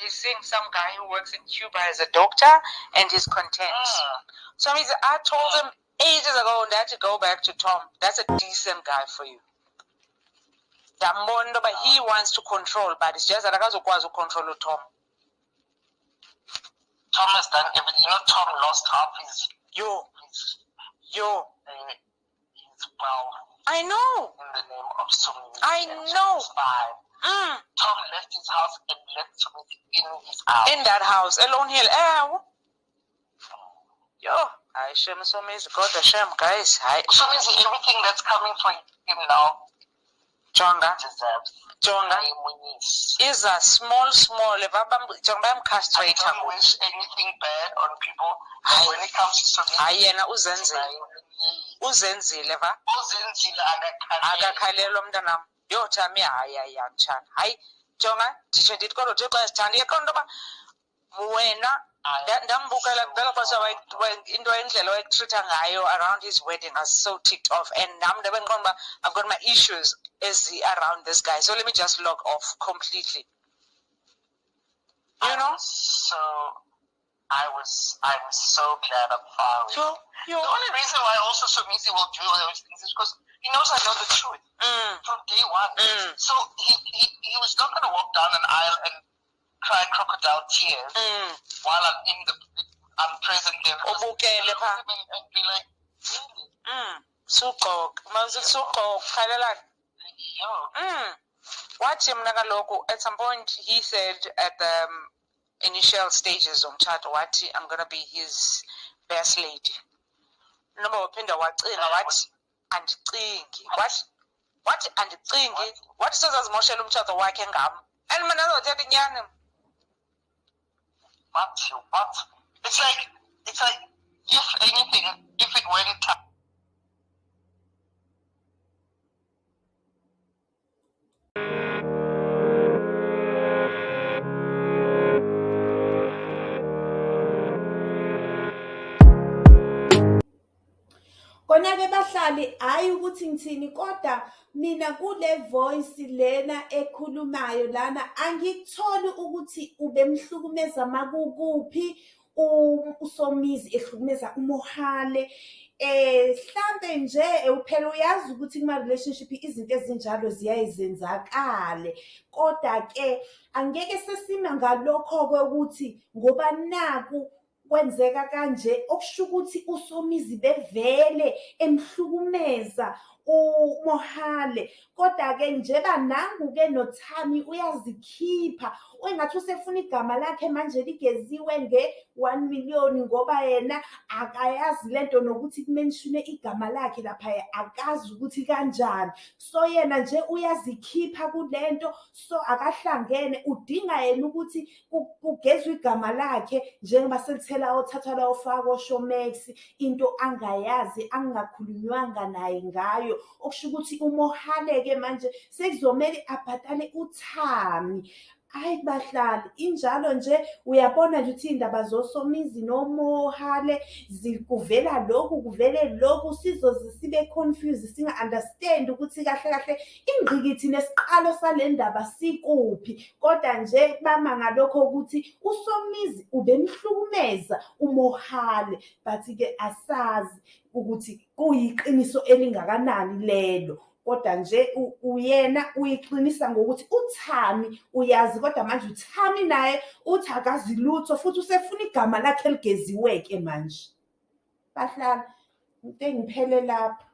he's seeing some guy who works in Cuba as a doctor, and he's content. So I told him ages ago that to go back to Tom. That's a decent guy for you. But he wants to control, but it's just that I can't control Tom. Tom has done everything. You know, Tom lost half his. Well, I know. In the name of Sumiti. I know. Tom left his house and left Sumiti in his house. In that house, alone hill. I shame Sumiti. God, the shame, guys. Sumiti, everything that's coming for him now. Jonga deserves. Is a small. If I'm castrated. I don't wish anything bad on people. But when it comes to Sumiti, uzenzile va akakhalelwa umntanam yo THAMI hayi angitshani hayi jonga nditsho ndithi kodwa uthixo uyasithanda iqonda into yoba wena ndambukela kudala kwasa into indlela wayetreatha ngayo around his wedding. I was so ticked off, and nam ndabe ndiqonda uba I've got my issues around this guy, so let me just log off completely, you know. So I was so glad I'm far away. The only reason why also Sumiti will do all those things is because he knows I know the truth from day one. So he was not going to walk down an aisle and cry crocodile tears while I'm present there. And be like, at some point he said at the initial stages of Mchato Wati, I'm going to be his best lady. Number wapinda wacina wathi andicingi wathi andicingi wathi sozazimoshela umtshato wakhe ngam and mina azothetha inyani. What? It's like if anything, if it went Kona-ke bahlali hayi ukuthi ngithini kodwa mina kule voice lena ekhulumayo lana angikutholi ukuthi ubemhlukumeza makukuphi uSomizi ehlukumeza uMohale. Mhlambe nje uphela uyazi ukuthi kuma relationship izinto ezinjalo ziyayizenzakala, kodwa ke angeke sesima ngalokho ukuthi ngoba naku kwenzeka kanje okusho ukuthi uSomizi bevele emhlukumeza uMohale. Kodwa ke njeba nangu-ke noTHAMI uyazikhipha engathi usefuna igama lakhe manje ligeziwe nge-1 million ngoba yena akayazi lento nokuthi kumenshune igama lakhe lapha akazi ukuthi kanjani. So yena nje uyazikhipha kulento, so akahlangene udinga yena ukuthi kugezwe igama lakhe njengoba selithela othatha la ofaka oShowmax into angayazi angakhulunywanga naye ngayo, okusho ukuthi uMohale-ke manje sekuzomele abhatale uTHAMI. Hayi bahlali injalo nje uyabona nje ukuthi indaba zoSomizi noMohale zikuvela lokhu kuvele lokhu sizoze sibe confused singa understand ukuthi kahle kahle ingqikithi nesiqalo sale ndaba sikuphi. Kodwa nje bama ngalokho ukuthi uSomizi ubemhlukumeza uMohale, but ke asazi ukuthi kuyiqiniso elingakanani lelo. Kodwa nje uyena uyiqinisa ngokuthi uTHAMI uyazi, kodwa manje uTHAMI naye uthi akazi lutho futhi usefuna igama lakhe ligeziweke manje. Bahlala into engiphele lapha.